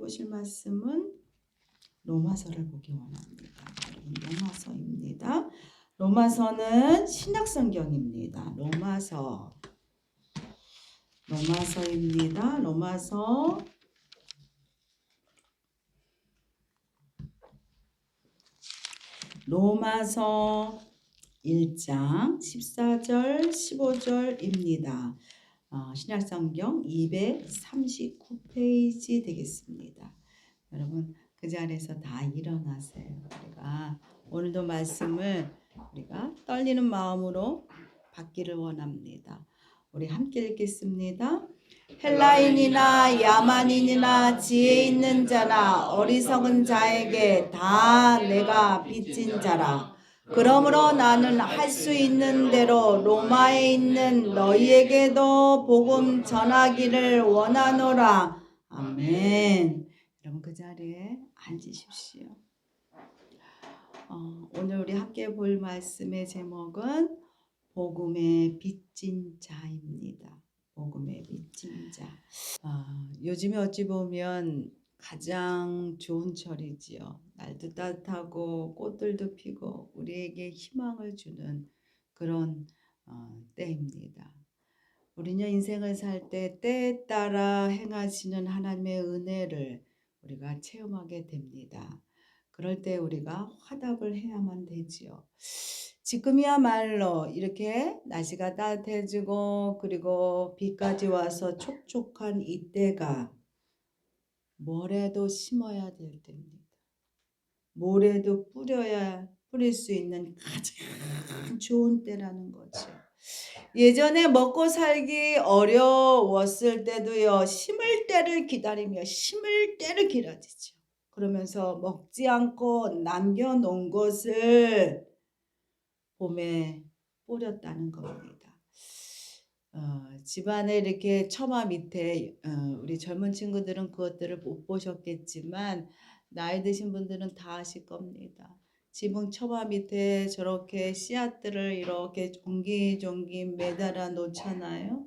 보실 말씀은 로마서를 보기 원합니다. 여러분, 로마서입니다. 로마서는 신약성경입니다. 로마서입니다. 로마서 1장 14절 15절입니다. 신약성경 239페이지 되겠습니다. 여러분 그 자리에서 다 일어나세요. 우리가 오늘도 말씀을 우리가 떨리는 마음으로 받기를 원합니다. 우리 함께 읽겠습니다. 헬라인이나 야만인이나 지혜 있는 자나 어리석은 자에게 다 내가 빚진 자라. 그러므로 나는 할 수 있는 대로 로마에 있는 너희에게도 복음 전하기를 원하노라. 아멘. 여러분 그 자리에 앉으십시오. 오늘 우리 함께 볼 말씀의 제목은 복음의 빚진 자입니다. 복음의 빚진 자. 요즘에 어찌 보면 가장 좋은 철이지요. 날도 따뜻하고 꽃들도 피고 우리에게 희망을 주는 그런 때입니다. 우리는 인생을 살 때 때에 따라 행하시는 하나님의 은혜를 우리가 체험하게 됩니다. 그럴 때 우리가 화답을 해야만 되지요. 지금이야말로 이렇게 날씨가 따뜻해지고 그리고 비까지 와서 촉촉한 이때가 뭐래도 심어야 될 때입니다. 뭐래도 뿌릴 수 있는 가장 좋은 때라는 거죠. 예전에 먹고 살기 어려웠을 때도요, 심을 때를 기다리죠. 그러면서 먹지 않고 남겨놓은 것을 봄에 뿌렸다는 겁니다. 집안에 이렇게 처마 밑에 우리 젊은 친구들은 그것들을 못 보셨겠지만 나이 드신 분들은 다 아실 겁니다. 지붕 처마 밑에 저렇게 씨앗들을 이렇게 종기종기 매달아 놓잖아요.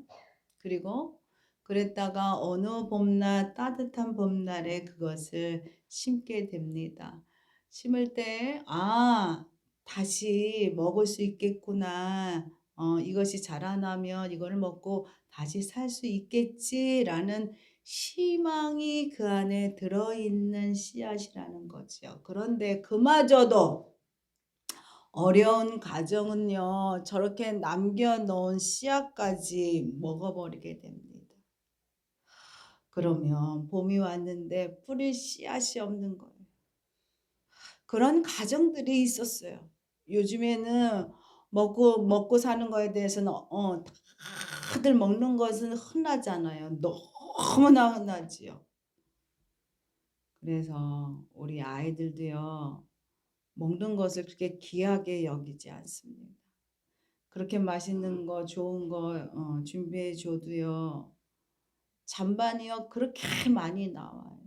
그리고 그랬다가 어느 봄날 따뜻한 봄날에 그것을 심게 됩니다. 심을 때 다시 먹을 수 있겠구나. 이것이 자라나면 이걸 먹고 다시 살 수 있겠지라는 희망이 그 안에 들어있는 씨앗이라는 거죠. 그런데 그마저도 어려운 가정은요, 저렇게 남겨놓은 씨앗까지 먹어버리게 됩니다. 그러면 봄이 왔는데 뿌릴 씨앗이 없는 거예요. 그런 가정들이 있었어요. 요즘에는 먹고 사는 거에 대해서는 다들 먹는 것은 흔하잖아요. 너무나 흔하지요. 그래서 우리 아이들도요, 먹는 것을 그렇게 귀하게 여기지 않습니다. 그렇게 맛있는 거 좋은 거 준비해 줘도요, 잔반이요 그렇게 많이 나와요.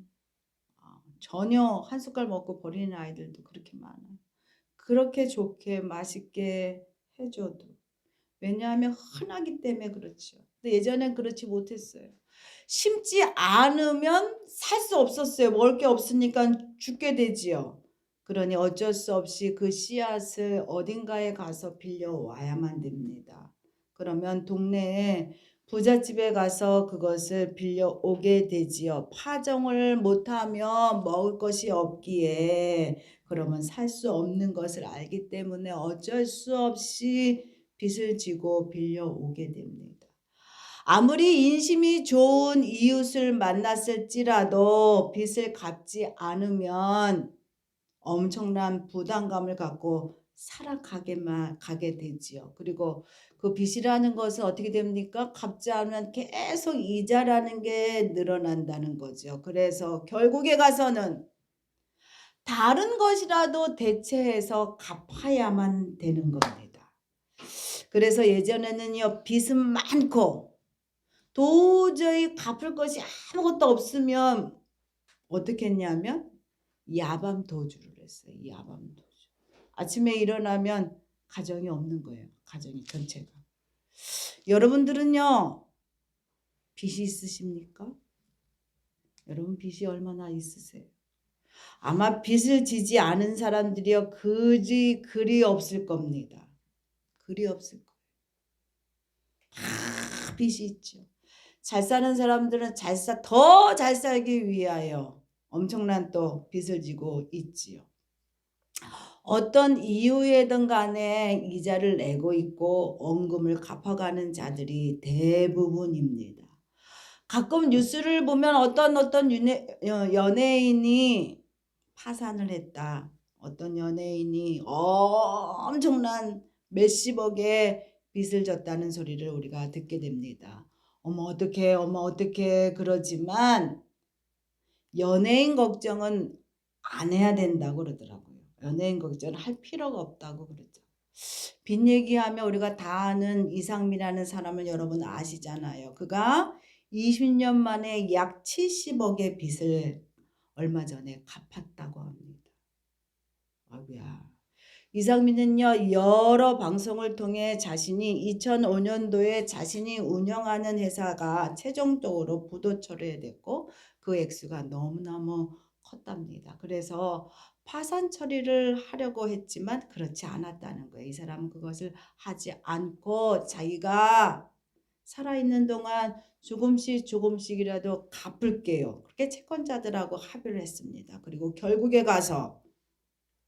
전혀 한 숟갈 먹고 버리는 아이들도 그렇게 많아요. 그렇게 좋게 맛있게 해줘도. 왜냐하면 흔하기 때문에 그렇죠. 근데 예전엔 그렇지 못했어요. 심지 않으면 살 수 없었어요. 먹을 게 없으니까 죽게 되지요. 그러니 어쩔 수 없이 그 씨앗을 어딘가에 가서 빌려와야만 됩니다. 그러면 동네에 부잣집에 가서 그것을 빌려오게 되지요. 파종을 못하면 먹을 것이 없기에 그러면 살 수 없는 것을 알기 때문에 어쩔 수 없이 빚을 지고 빌려오게 됩니다. 아무리 인심이 좋은 이웃을 만났을지라도 빚을 갚지 않으면 엄청난 부담감을 갖고 가게 되지요. 그리고 그 빚이라는 것은 어떻게 됩니까? 갚지 않으면 계속 이자라는 게 늘어난다는 거죠. 그래서 결국에 가서는 다른 것이라도 대체해서 갚아야만 되는 겁니다. 그래서 예전에는요, 빚은 많고 도저히 갚을 것이 아무것도 없으면 어떻게 했냐면 야밤 도주를 했어요. 야밤 도주. 아침에 일어나면 가정이 없는 거예요. 가정이 전체가. 여러분들은요, 빚이 있으십니까? 여러분 빚이 얼마나 있으세요? 아마 빚을 지지 않은 사람들이요 그리 없을 겁니다. 그리 없을 거예요. 다 빚이 있죠. 잘 사는 사람들은 더 잘 살기 위하여 엄청난 또 빚을 지고 있지요. 어떤 이유에든 간에 이자를 내고 있고 원금을 갚아가는 자들이 대부분입니다. 가끔 뉴스를 보면 어떤 연예인이 파산을 했다. 어떤 연예인이 엄청난 몇십억의 빚을 졌다는 소리를 우리가 듣게 됩니다. 어머 어떡해 그러지만 연예인 걱정은 안 해야 된다고 그러더라고요. 연예인 걱정을 할 필요가 없다고 그러죠. 빚 얘기하면 우리가 다 아는 이상미라는 사람을 여러분 아시잖아요. 그가 20년 만에 약 70억의 빚을 얼마 전에 갚았다고 합니다. 아이고야. 이상민은요 여러 방송을 통해 자신이 2005년도에 자신이 운영하는 회사가 최종적으로 부도 처리됐고 그 액수가 너무너무 컸답니다. 그래서 파산 처리를 하려고 했지만 그렇지 않았다는 거예요. 이 사람은 그것을 하지 않고 자기가 살아있는 동안 조금씩이라도 갚을게요. 그렇게 채권자들하고 합의를 했습니다. 그리고 결국에 가서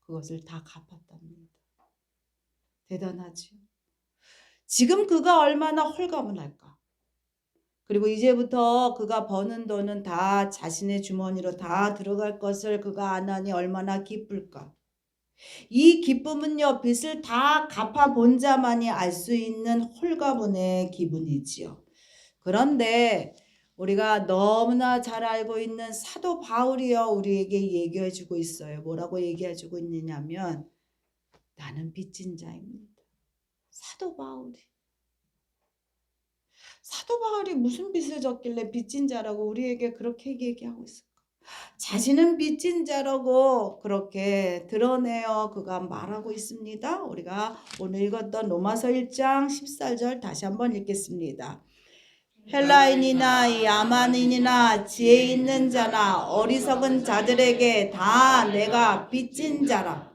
그것을 다 갚았답니다. 대단하죠. 지금 그가 얼마나 홀가분 할까. 그리고 이제부터 그가 버는 돈은 다 자신의 주머니로 다 들어갈 것을 그가 아나니 얼마나 기쁠까. 이 기쁨은요 빚을 다 갚아본 자만이 알 수 있는 홀가분의 기분이지요. 그런데 우리가 너무나 잘 알고 있는 사도 바울이요 우리에게 얘기해 주고 있어요. 뭐라고 얘기해 주고 있느냐면 나는 빚진 자입니다. 사도 바울이 무슨 빚을 졌길래 빚진 자라고 우리에게 그렇게 얘기하고 있을까? 자신은 빚진 자라고 그렇게 드러내어 그가 말하고 있습니다. 우리가 오늘 읽었던 로마서 1장 14절 다시 한번 읽겠습니다. 헬라인이나 야만인이나 지혜 있는 자나 어리석은 자들에게 다 내가 빚진 자라.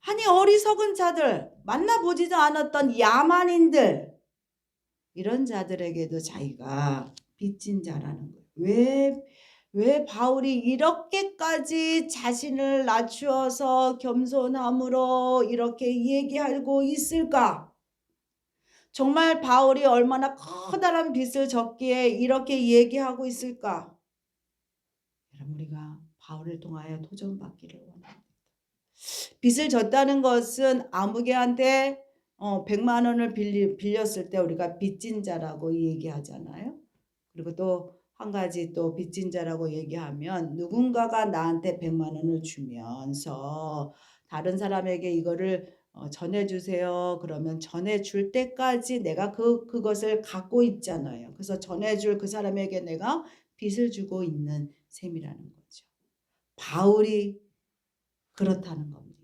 아니 어리석은 자들, 만나보지도 않았던 야만인들, 이런 자들에게도 자기가 빚진 자라는 거예요. 왜 바울이 이렇게까지 자신을 낮추어서 겸손함으로 이렇게 얘기하고 있을까? 정말 바울이 얼마나 커다란 빚을 졌기에 이렇게 얘기하고 있을까? 여러분 우리가 바울을 통하여 도전받기를 원합니다. 빚을 졌다는 것은 아무개한테 100만 원을 빌렸을 때 우리가 빚진 자라고 얘기하잖아요. 그리고 또 한 가지 또 빚진 자라고 얘기하면 누군가가 나한테 100만 원을 주면서 다른 사람에게 이거를 전해주세요. 그러면 전해줄 때까지 내가 그것을 갖고 있잖아요. 그래서 전해줄 그 사람에게 내가 빚을 주고 있는 셈이라는 거죠. 바울이 그렇다는 겁니다.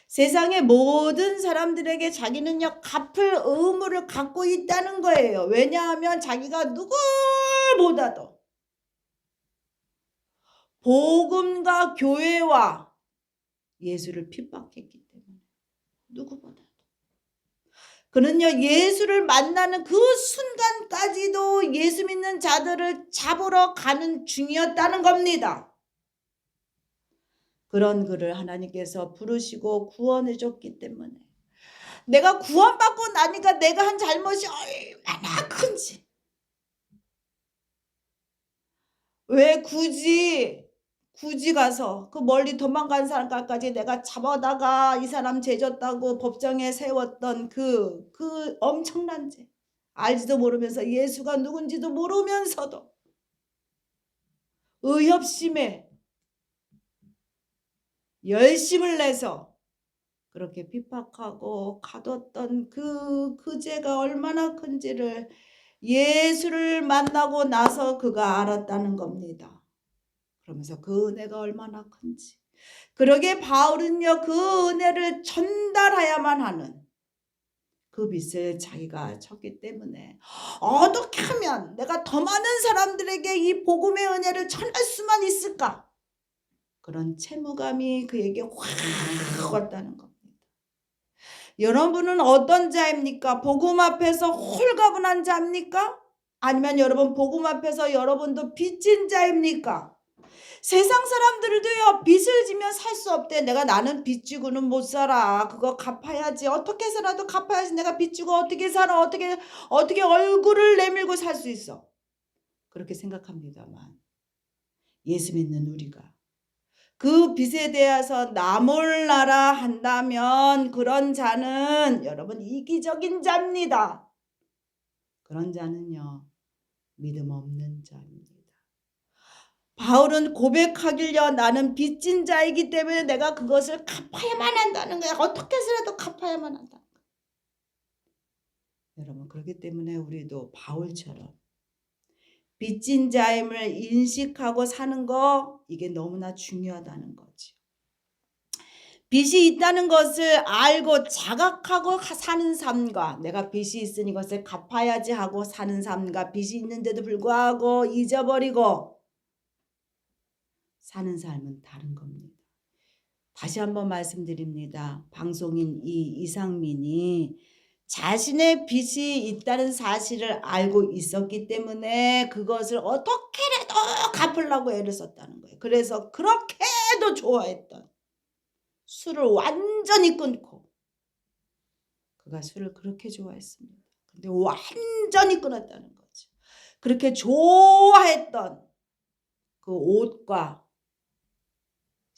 세상의 모든 사람들에게 자기는요 갚을 의무를 갖고 있다는 거예요. 왜냐하면 자기가 누구보다도 복음과 교회와 예수를 핍박했기 때문에 누구보다도 그는요 예수를 만나는 그 순간까지도 예수 믿는 자들을 잡으러 가는 중이었다는 겁니다. 그런 그를 하나님께서 부르시고 구원해 줬기 때문에 내가 구원받고 나니까 내가 한 잘못이 얼마나 큰지 왜 굳이 가서 그 멀리 도망간 사람까지 내가 잡아다가 이 사람 죄졌다고 법정에 세웠던 그 엄청난 죄 알지도 모르면서 예수가 누군지도 모르면서도 의협심에 열심을 내서 그렇게 핍박하고 가뒀던 그 죄가 얼마나 큰지를 예수를 만나고 나서 그가 알았다는 겁니다. 그러면서 그 은혜가 얼마나 큰지. 그러게 바울은요 그 은혜를 전달해야만 하는 그 빚을 자기가 졌기 때문에 어떻게 하면 내가 더 많은 사람들에게 이 복음의 은혜를 전할 수만 있을까? 그런 채무감이 그에게 확 왔다는 겁니다. 여러분은 어떤 자입니까? 복음 앞에서 홀가분한 자입니까? 아니면 여러분 복음 앞에서 여러분도 빚진 자입니까? 세상 사람들도요, 빚을 지면 살 수 없대. 나는 빚 지고는 못 살아. 그거 갚아야지. 어떻게 해서라도 갚아야지. 내가 빚 지고 어떻게 살아. 어떻게 얼굴을 내밀고 살 수 있어. 그렇게 생각합니다만 예수 믿는 우리가 그 빚에 대해서 나 몰라라 한다면 그런 자는 여러분 이기적인 자입니다. 그런 자는요, 믿음 없는 자입니다. 바울은 고백하길요, 나는 빚진 자이기 때문에 내가 그것을 갚아야만 한다는 거야. 어떻게 해서라도 갚아야만 한다. 여러분, 그렇기 때문에 우리도 바울처럼 빚진 자임을 인식하고 사는 거, 이게 너무나 중요하다는 거지. 빚이 있다는 것을 알고 자각하고 사는 삶과 내가 빚이 있으니 이것을 갚아야지 하고 사는 삶과 빚이 있는데도 불구하고 잊어버리고 사는 삶은 다른 겁니다. 다시 한번 말씀드립니다. 방송인 이상민이 자신의 빚이 있다는 사실을 알고 있었기 때문에 그것을 어떻게라도 갚으려고 애를 썼다는 거예요. 그래서 그렇게도 좋아했던 술을 완전히 끊고, 그가 술을 그렇게 좋아했습니다. 근데 완전히 끊었다는 거죠. 그렇게 좋아했던 그 옷과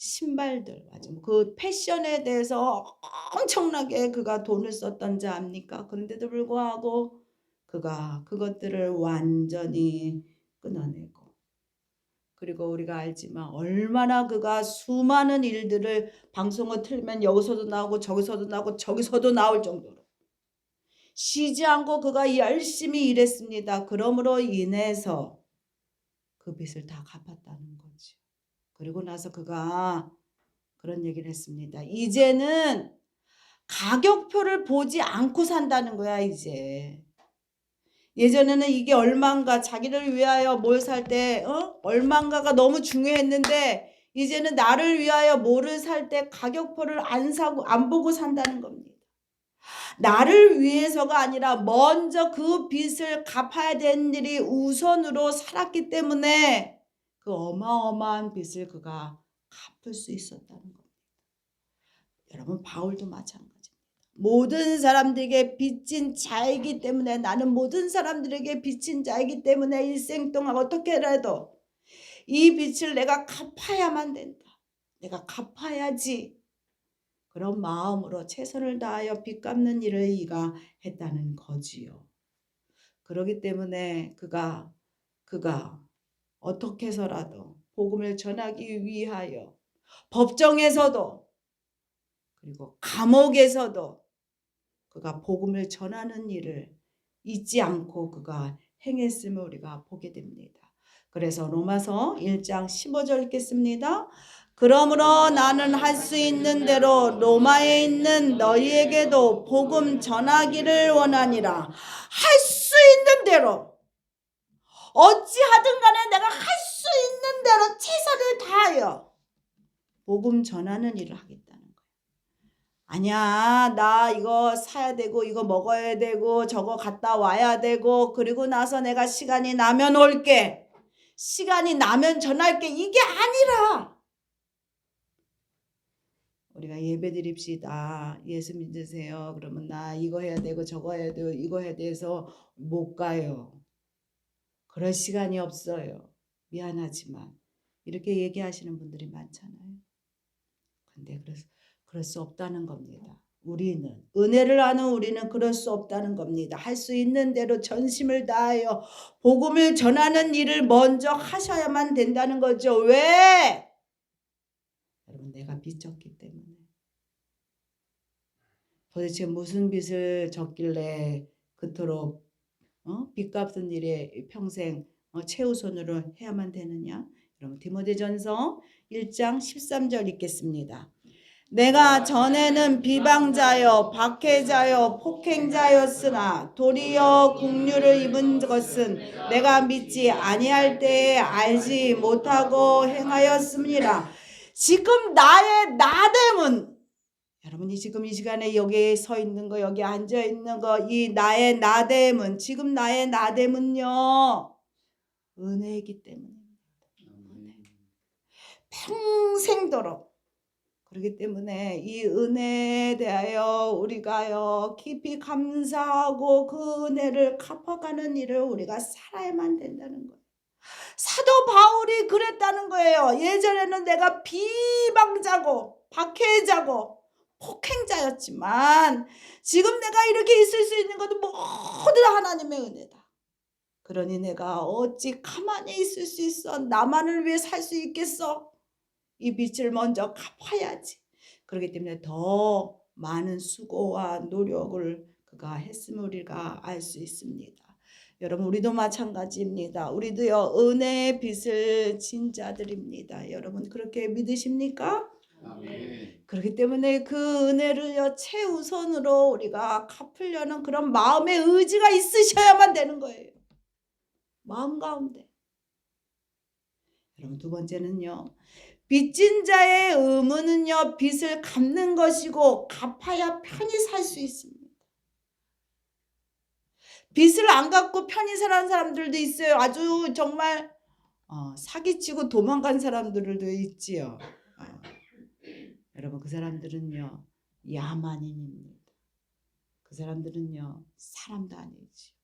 신발들, 맞아. 그 패션에 대해서 엄청나게 그가 돈을 썼던 자 압니까? 그런데도 불구하고 그가 그것들을 완전히 끊어내고, 그리고 우리가 알지만 얼마나 그가 수많은 일들을 방송을 틀면 여기서도 나오고 저기서도 나오고 저기서도 나올 정도로 쉬지 않고 그가 열심히 일했습니다. 그러므로 인해서 그 빚을 다 갚았다는 거죠. 그리고 나서 그가 그런 얘기를 했습니다. 이제는 가격표를 보지 않고 산다는 거야, 이제. 예전에는 이게 얼만가, 자기를 위하여 뭘 살 때 얼만가가 너무 중요했는데 이제는 나를 위하여 뭐를 살 때 가격표를 안 보고 산다는 겁니다. 나를 위해서가 아니라 먼저 그 빚을 갚아야 되는 일이 우선으로 살았기 때문에 그 어마어마한 빚을 그가 갚을 수 있었다는 겁니다. 여러분, 바울도 마찬가지입니다. 모든 사람들에게 빚진 자이기 때문에, 나는 모든 사람들에게 빚진 자이기 때문에 일생 동안 어떻게라도 이 빚을 내가 갚아야만 된다. 내가 갚아야지. 그런 마음으로 최선을 다하여 빚 갚는 일을 이가 했다는 거지요. 그렇기 때문에 그가 어떻게 해서라도 복음을 전하기 위하여 법정에서도 그리고 감옥에서도 그가 복음을 전하는 일을 잊지 않고 그가 행했음을 우리가 보게 됩니다. 그래서 로마서 1장 15절 읽겠습니다. 그러므로 나는 할 수 있는 대로 로마에 있는 너희에게도 복음 전하기를 원하니라. 할 수 있는 대로, 어찌하든 간에 내가 할 수 있는 대로 최선을 다하여 복음 전하는 일을 하겠다는 거예요. 아니야, 나 이거 사야 되고 이거 먹어야 되고 저거 갔다 와야 되고 그리고 나서 내가 시간이 나면 올게, 시간이 나면 전할게, 이게 아니라 우리가 예배 드립시다. 예수 믿으세요. 그러면 나 이거 해야 되고 저거 해야 되고 이거 해야 돼서 못 가요. 그럴 시간이 없어요. 미안하지만 이렇게 얘기하시는 분들이 많잖아요. 근데 그럴 수 없다는 겁니다. 우리는 은혜를 아는 우리는 그럴 수 없다는 겁니다. 할 수 있는 대로 전심을 다하여 복음을 전하는 일을 먼저 하셔야만 된다는 거죠. 왜? 여러분, 내가 빚졌기 때문에. 도대체 무슨 빚을 졌길래 그토록 빚 갚은 일에 평생 최우선으로 해야만 되느냐? 여러분, 디모데전서 1장 13절 읽겠습니다. 내가 전에는 비방자여 박해자여 폭행자였으나 도리어 긍휼을 입은 것은 내가 믿지 아니할 때에 알지 못하고 행하였음이라. 지금 나의 나됨은, 여러분이 지금 이 시간에 여기 서 있는 거, 여기 앉아 있는 거, 이 나의 나됨은, 지금 나의 나됨은요, 은혜이기 때문입니다. 평생도록. 그렇기 때문에 이 은혜에 대하여 우리가요 깊이 감사하고 그 은혜를 갚아가는 일을 우리가 살아야만 된다는 거예요. 사도 바울이 그랬다는 거예요. 예전에는 내가 비방자고 박해자고 폭행자였지만 지금 내가 이렇게 있을 수 있는 것은 모두 다 하나님의 은혜다. 그러니 내가 어찌 가만히 있을 수 있어? 나만을 위해 살 수 있겠어? 이 빚을 먼저 갚아야지. 그렇기 때문에 더 많은 수고와 노력을 그가 했음을 우리가 알 수 있습니다. 여러분, 우리도 마찬가지입니다. 우리도요 은혜의 빚을 진 자들입니다. 여러분 그렇게 믿으십니까? 아멘. 그렇기 때문에 그 은혜를요 최우선으로 우리가 갚으려는 그런 마음의 의지가 있으셔야만 되는 거예요. 마음 가운데. 여러분, 두 번째는요, 빚진 자의 의무는요 빚을 갚는 것이고 갚아야 편히 살 수 있습니다. 빚을 안 갚고 편히 사는 사람들도 있어요. 아주 정말 사기치고 도망간 사람들도 있지요. 여러분, 그 사람들은요 야만인입니다. 그 사람들은요 사람도 아니지.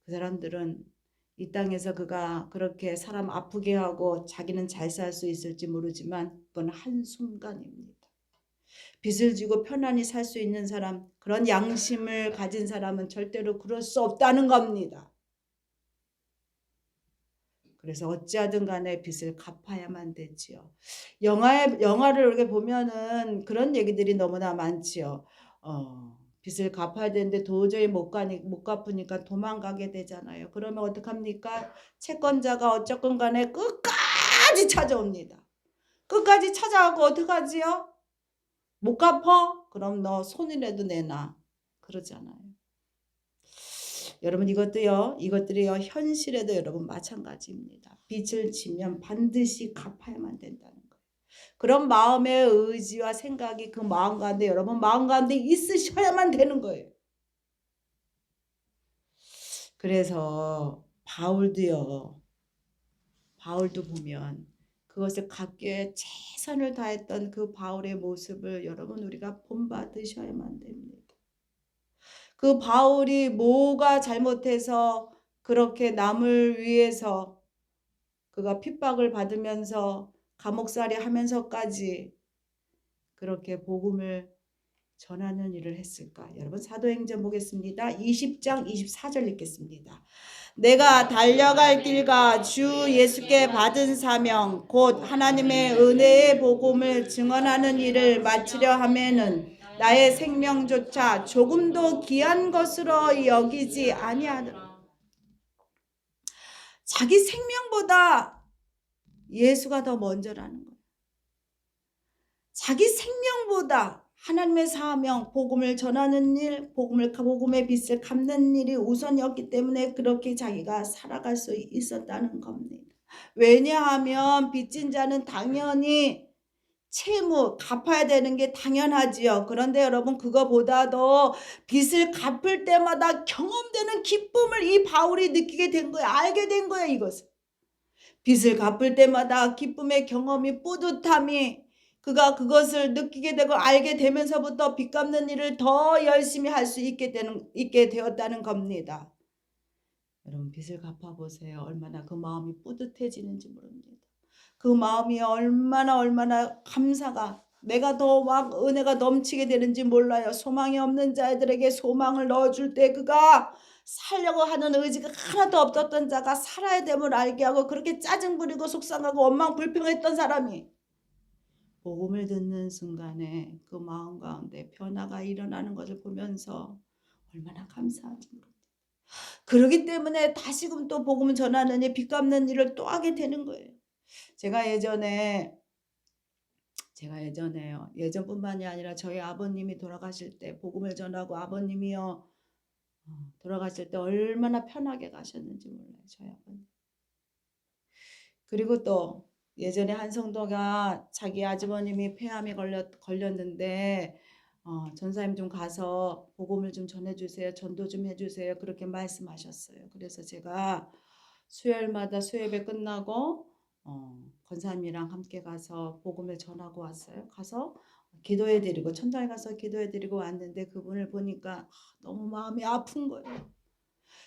그 사람들은 이 땅에서 그가 그렇게 사람 아프게 하고 자기는 잘 살 수 있을지 모르지만 그건 한순간입니다. 빚을 지고 편안히 살 수 있는 사람, 그런 양심을 가진 사람은 절대로 그럴 수 없다는 겁니다. 그래서 어찌하든 간에 빚을 갚아야만 되지요. 영화를 이렇게 보면은 그런 얘기들이 너무나 많지요. 빚을 갚아야 되는데 도저히 못 갚으니까 도망가게 되잖아요. 그러면 어떡합니까? 채권자가 어쨌건 간에 끝까지 찾아옵니다. 끝까지 찾아가고 어떡하지요? 못 갚어? 그럼 너 손이라도 내놔. 그러잖아요. 여러분, 이것들이요 현실에도 여러분 마찬가지입니다. 빚을 지면 반드시 갚아야만 된다는 거예요. 그런 마음의 의지와 생각이 그 마음 가운데, 여러분 마음 가운데 있으셔야만 되는 거예요. 그래서 바울도 보면 그것을 갚기 위해 최선을 다했던 그 바울의 모습을 여러분 우리가 본받으셔야만 됩니다. 그 바울이 뭐가 잘못해서 그렇게 남을 위해서 그가 핍박을 받으면서 감옥살이 하면서까지 그렇게 복음을 전하는 일을 했을까? 여러분, 사도행전 보겠습니다. 20장 24절 읽겠습니다. 내가 달려갈 길과 주 예수께 받은 사명 곧 하나님의 은혜의 복음을 증언하는 일을 마치려 하면은 나의 생명조차 조금도 귀한 것으로 여기지 아니하더라. 자기 생명보다 예수가 더 먼저라는 거예요. 자기 생명보다 하나님의 사명, 복음을 전하는 일, 복음의 빚을 갚는 일이 우선이었기 때문에 그렇게 자기가 살아갈 수 있었다는 겁니다. 왜냐하면 빚진 자는 당연히 채무 갚아야 되는 게 당연하지요. 그런데 여러분, 그거보다도 빚을 갚을 때마다 경험되는 기쁨을 이 바울이 느끼게 된 거예요. 알게 된 거예요, 이것을. 빚을 갚을 때마다 기쁨의 경험이, 뿌듯함이, 그가 그것을 느끼게 되고 알게 되면서부터 빚 갚는 일을 더 열심히 할 수 있게 되었다는 겁니다. 여러분, 빚을 갚아보세요. 얼마나 그 마음이 뿌듯해지는지 모릅니다. 그 마음이 얼마나 감사가, 내가 더 막 은혜가 넘치게 되는지 몰라요. 소망이 없는 자들에게 소망을 넣어줄 때 그가 살려고 하는 의지가 하나도 없었던 자가 살아야 됨을 알게 하고 그렇게 짜증 부리고 속상하고 원망 불평했던 사람이 복음을 듣는 순간에 그 마음 가운데 변화가 일어나는 것을 보면서 얼마나 감사한지 모릅니다. 그렇기 때문에 다시금 또 복음을 전하는 일, 빚 갚는 일을 또 하게 되는 거예요. 제가 예전에 제가 예전에요. 예전뿐만이 아니라 저희 아버님이 돌아가실 때 복음을 전하고 아버님이요. 돌아가실 때 얼마나 편하게 가셨는지 몰라요. 저희 아버님. 그리고 또 예전에 한 성도가 자기 아주버님이 폐암에 걸렸는데 전사님 좀 가서 복음을 좀 전해주세요. 전도 좀 해주세요. 그렇게 말씀하셨어요. 그래서 제가 수요일마다 수요예배 끝나고 권사님이랑 함께 가서 복음을 전하고 왔어요. 가서 기도해드리고 천당에 가서 기도해드리고 왔는데 그분을 보니까 너무 마음이 아픈 거예요.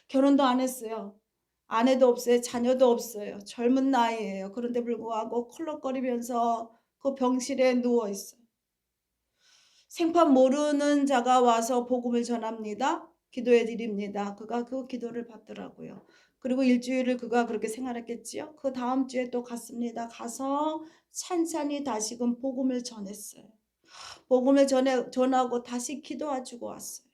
결혼도 안 했어요. 아내도 없어요. 자녀도 없어요. 젊은 나이에요. 그런데 불구하고 컬럭거리면서 그 병실에 누워 있어요. 생판 모르는 자가 와서 복음을 전합니다. 기도해 드립니다. 그가 그 기도를 받더라고요. 그리고 일주일을 그가 그렇게 생활했겠지요. 그 다음 주에 또 갔습니다. 가서 찬찬히 다시금 복음을 전했어요. 복음을 전하고 다시 기도해주고 왔어요.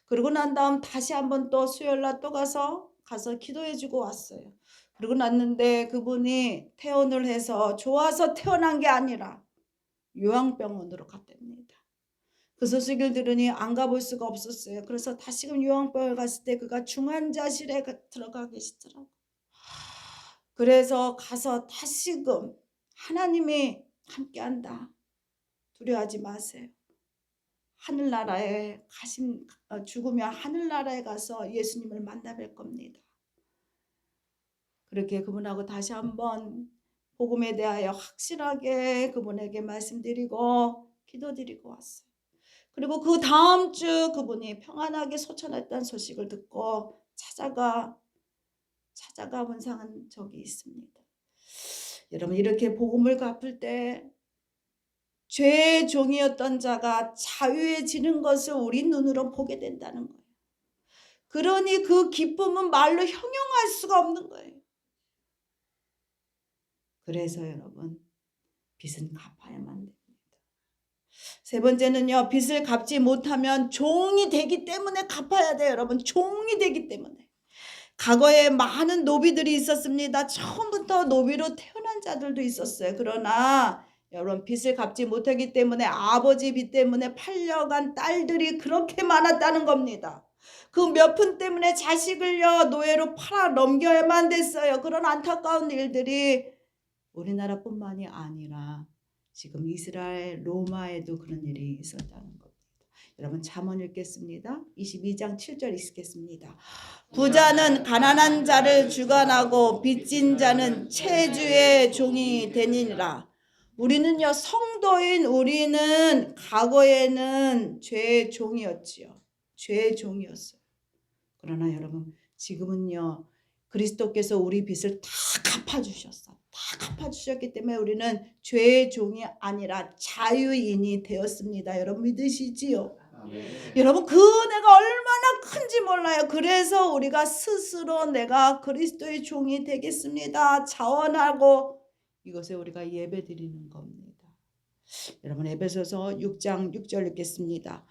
그러고 난 다음 다시 한번 또 수요일날 또 가서 기도해주고 왔어요. 그러고 났는데 그분이 퇴원을 해서 좋아서 태어난 게 아니라 요양병원으로 갔답니다. 그 소식을 들으니 안 가볼 수가 없었어요. 그래서 다시금 요양병원에 갔을 때 그가 중환자실에 들어가 계시더라고요. 그래서 가서 다시금 하나님이 함께한다. 두려워하지 마세요. 하늘나라에 죽으면 하늘나라에 가서 예수님을 만나뵐 겁니다. 그렇게 그분하고 다시 한번 복음에 대하여 확실하게 그분에게 말씀드리고 기도드리고 왔어요. 그리고 그 다음 주 그분이 평안하게 소천했다는 소식을 듣고 찾아가 문상한 적이 있습니다. 여러분 이렇게 복음을 갚을 때 죄의 종이었던 자가 자유해지는 것을 우리 눈으로 보게 된다는 거예요. 그러니 그 기쁨은 말로 형용할 수가 없는 거예요. 그래서 여러분 빚은 갚아야만 됩니다. 세 번째는요. 빚을 갚지 못하면 종이 되기 때문에 갚아야 돼요. 여러분 종이 되기 때문에. 과거에 많은 노비들이 있었습니다. 처음부터 노비로 태어난 자들도 있었어요. 그러나 여러분 빚을 갚지 못하기 때문에 아버지 빚 때문에 팔려간 딸들이 그렇게 많았다는 겁니다. 그 몇 푼 때문에 자식을요 노예로 팔아 넘겨야만 됐어요. 그런 안타까운 일들이 우리나라뿐만이 아니라 지금 이스라엘 로마에도 그런 일이 있었다는 겁니다. 여러분 잠언 읽겠습니다. 22장 7절 읽겠습니다. 부자는 가난한 자를 주관하고 빚진 자는 채주의 종이 되니라. 우리는요 성도인 우리는 과거에는 죄의 종이었지요. 죄의 종이었어요. 그러나 여러분 지금은요 그리스도께서 우리 빚을 다 갚아주셨어. 다 갚아주셨기 때문에 우리는 죄의 종이 아니라 자유인이 되었습니다. 여러분 믿으시지요? 여러분 그 은혜가 얼마나 큰지 몰라요. 그래서 우리가 스스로 내가 그리스도의 종이 되겠습니다. 자원하고 이것에 우리가 예배 드리는 겁니다. 여러분 에베소서 6장 6절 읽겠습니다.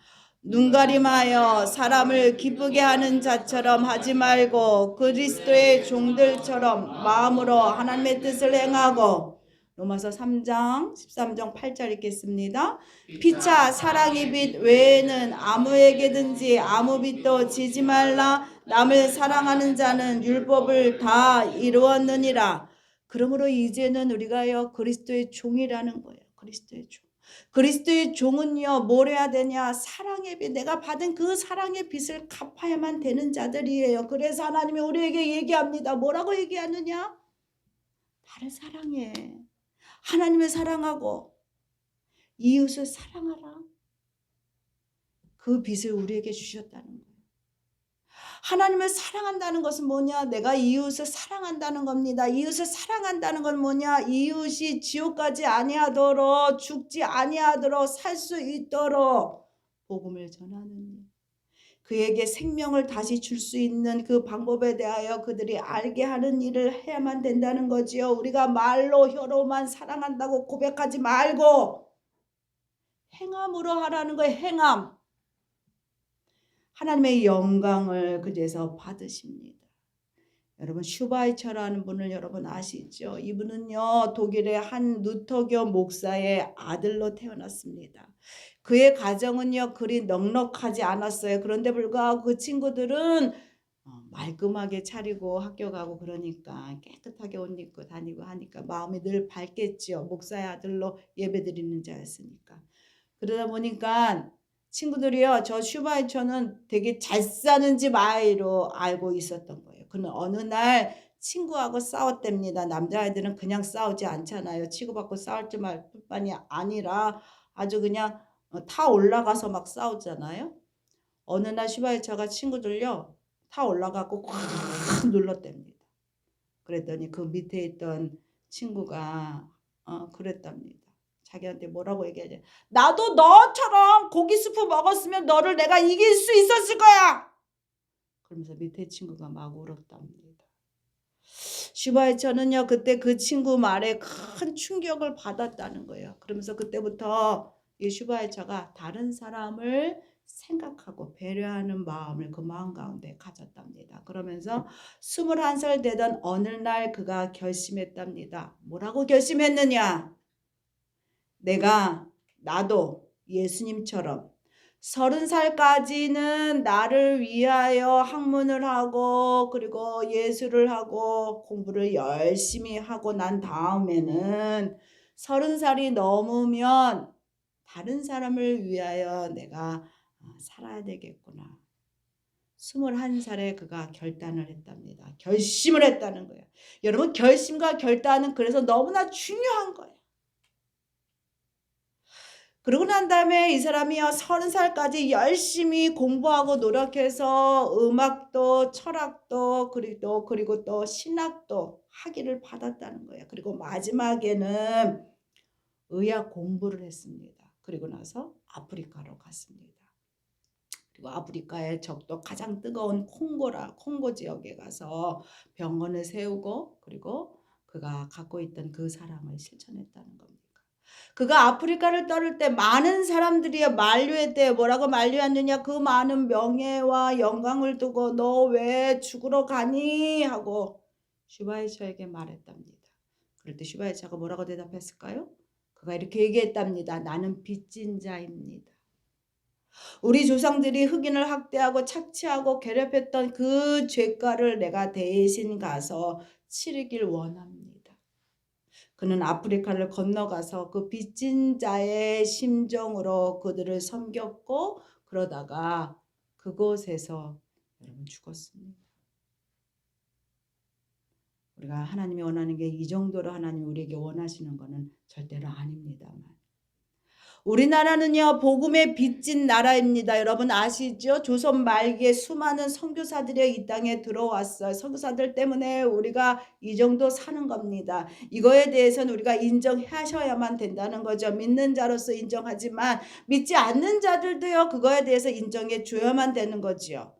눈가림하여 사람을 기쁘게 하는 자처럼 하지 말고 그리스도의 종들처럼 마음으로 하나님의 뜻을 행하고 로마서 3장 13장 8절 읽겠습니다. 피차 사랑의 빚 외에는 아무에게든지 아무 빚도 지지 말라. 남을 사랑하는 자는 율법을 다 이루었느니라. 그러므로 이제는 우리가요 그리스도의 종이라는 거예요. 그리스도의 종. 그리스도의 종은요 뭘 해야 되냐? 사랑의 빚, 내가 받은 그 사랑의 빚을 갚아야만 되는 자들이에요. 그래서 하나님이 우리에게 얘기합니다. 뭐라고 얘기하느냐? 나를 사랑해. 하나님을 사랑하고 이웃을 사랑하라. 그 빚을 우리에게 주셨다는 거예요. 하나님을 사랑한다는 것은 뭐냐? 내가 이웃을 사랑한다는 겁니다. 이웃을 사랑한다는 건 뭐냐? 이웃이 지옥 가지 아니하도록 죽지 아니하도록 살 수 있도록 복음을 전하는 일. 그에게 생명을 다시 줄 수 있는 그 방법에 대하여 그들이 알게 하는 일을 해야만 된다는 거지요. 우리가 말로 혀로만 사랑한다고 고백하지 말고 행함으로 하라는 거예요. 행함. 하나님의 영광을 그제서 받으십니다. 여러분 슈바이처라는 분을 여러분 아시죠? 이분은요 독일의 한 누터교 목사의 아들로 태어났습니다. 그의 가정은요 그리 넉넉하지 않았어요. 그런데 불구하고 그 친구들은 말끔하게 차리고 학교 가고 그러니까 깨끗하게 옷 입고 다니고 하니까 마음이 늘 밝겠지요. 목사의 아들로 예배드리는 자였으니까. 그러다 보니까 친구들이요 저 슈바이처는 되게 잘 사는 집 아이로 알고 있었던 거예요. 그는 어느 날 친구하고 싸웠답니다. 남자아이들은 그냥 싸우지 않잖아요. 치고받고 싸울 뿐만이 아니라 아주 그냥 타 올라가서 막 싸우잖아요. 어느 날 슈바이처가 친구들요 타 올라가고 콱 눌렀답니다. 그랬더니 그 밑에 있던 친구가 그랬답니다. 자기한테 뭐라고 얘기하지? 나도 너처럼 고기 스프 먹었으면 너를 내가 이길 수 있었을 거야. 그러면서 밑에 친구가 막 울었답니다. 슈바이처는요 그때 그 친구 말에 큰 충격을 받았다는 거예요. 그러면서 그때부터 이 슈바이처가 다른 사람을 생각하고 배려하는 마음을 그 마음 가운데 가졌답니다. 그러면서 21살 되던 어느 날 그가 결심했답니다. 뭐라고 결심했느냐? 나도 예수님처럼 30살까지는 나를 위하여 학문을 하고 그리고 예술을 하고 공부를 열심히 하고 난 다음에는 30살이 넘으면 다른 사람을 위하여 내가 살아야 되겠구나. 21살에 그가 결단을 했답니다. 결심을 했다는 거예요. 여러분 결심과 결단은 그래서 너무나 중요한 거예요. 그러고 난 다음에 이 사람이요 30살까지 열심히 공부하고 노력해서 음악도 철학도 그리고 또 신학도 학위를 받았다는 거예요. 그리고 마지막에는 의학 공부를 했습니다. 그리고 나서 아프리카로 갔습니다. 그리고 아프리카의 적도 가장 뜨거운 콩고 지역에 가서 병원을 세우고 그리고 그가 갖고 있던 그 사랑을 실천했다는 겁니다. 그가 아프리카를 떠날 때 많은 사람들이 만류했대요. 뭐라고 만류했느냐? 그 많은 명예와 영광을 두고 너 왜 죽으러 가니? 하고 슈바이처에게 말했답니다. 그럴 때 슈바이처가 뭐라고 대답했을까요? 그가 이렇게 얘기했답니다. 나는 빚진 자입니다. 우리 조상들이 흑인을 학대하고 착취하고 괴롭혔던 그 죄가를 내가 대신 가서 치르길 원합니다. 그는 아프리카를 건너가서 그 빚진 자의 심정으로 그들을 섬겼고 그러다가 그곳에서 여러분 죽었습니다. 우리가 하나님이 원하는 게 이 정도로 하나님이 우리에게 원하시는 것은 절대로 아닙니다만 우리나라는요 복음의 빚진 나라입니다. 여러분 아시죠? 조선 말기에 수많은 선교사들이 이 땅에 들어왔어요. 선교사들 때문에 우리가 이 정도 사는 겁니다. 이거에 대해서는 우리가 인정하셔야만 된다는 거죠. 믿는 자로서 인정하지만 믿지 않는 자들도요 그거에 대해서 인정해 줘야만 되는 거지요.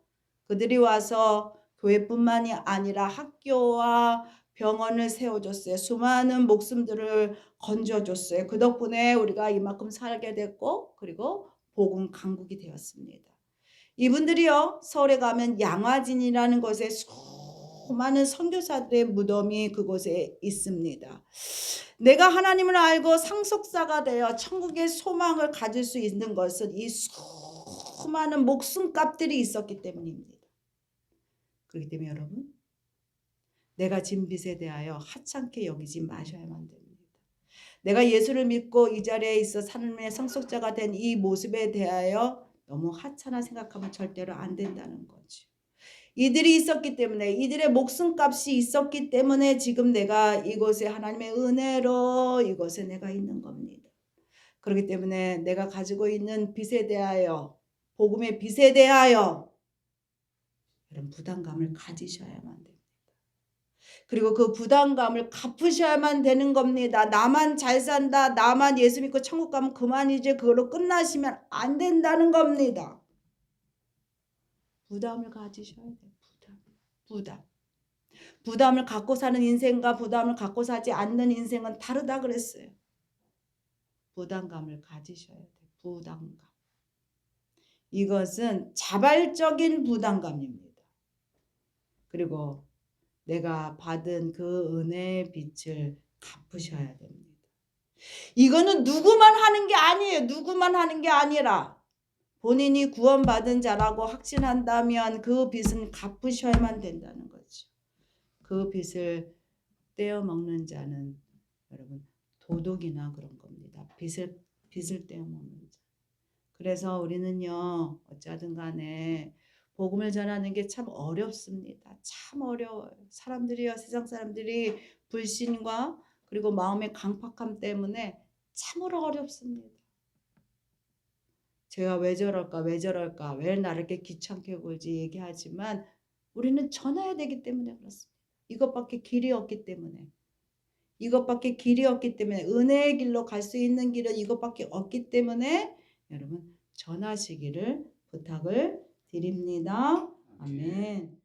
그들이 와서 교회뿐만이 아니라 학교와 병원을 세워줬어요. 수많은 목숨들을 건져줬어요. 그 덕분에 우리가 이만큼 살게 됐고 그리고 복음 강국이 되었습니다. 이분들이요 서울에 가면 양화진이라는 곳에 수많은 선교사들의 무덤이 그곳에 있습니다. 내가 하나님을 알고 상속자가 되어 천국의 소망을 가질 수 있는 것은 이 수많은 목숨값들이 있었기 때문입니다. 그렇기 때문에 여러분 내가 진 빚에 대하여 하찮게 여기지 마셔야만 됩니다. 내가 예수를 믿고 이 자리에 있어 삶의 상속자가 된 이 모습에 대하여 너무 하찮아 생각하면 절대로 안 된다는 거죠. 이들이 있었기 때문에 이들의 목숨값이 있었기 때문에 지금 내가 이곳에 하나님의 은혜로 이곳에 내가 있는 겁니다. 그렇기 때문에 내가 가지고 있는 빚에 대하여 복음의 빚에 대하여 이런 부담감을 가지셔야만 돼요. 그리고 그 부담감을 갚으셔야만 되는 겁니다. 나만 잘 산다. 나만 예수 믿고 천국 가면 그만이지. 그걸로 끝나시면 안 된다는 겁니다. 부담을 가지셔야 돼요. 부담을 갖고 사는 인생과 부담을 갖고 사지 않는 인생은 다르다 그랬어요. 부담감을 가지셔야 돼요. 부담감. 이것은 자발적인 부담감입니다. 그리고 내가 받은 그 은혜의 빛을 갚으셔야 됩니다. 이거는 누구만 하는 게 아니에요. 누구만 하는 게 아니라 본인이 구원받은 자라고 확신한다면 그 빚은 갚으셔야만 된다는 거죠. 그 빚을 떼어먹는 자는 여러분 도둑이나 그런 겁니다. 빚을 떼어먹는 자. 그래서 우리는요 어쩌든 간에 복음을 전하는 게 참 어렵습니다. 참 어려워요. 사람들이요 세상 사람들이 불신과 그리고 마음의 강팍함 때문에 참으로 어렵습니다. 제가 왜 저럴까 왜 저럴까 왜 나를 이렇게 귀찮게 굴지 얘기하지만 우리는 전해야 되기 때문에 그렇습니다. 이것밖에 길이 없기 때문에 은혜의 길로 갈 수 있는 길은 이것밖에 없기 때문에 여러분 전하시기를 부탁을 드립니다. 아멘.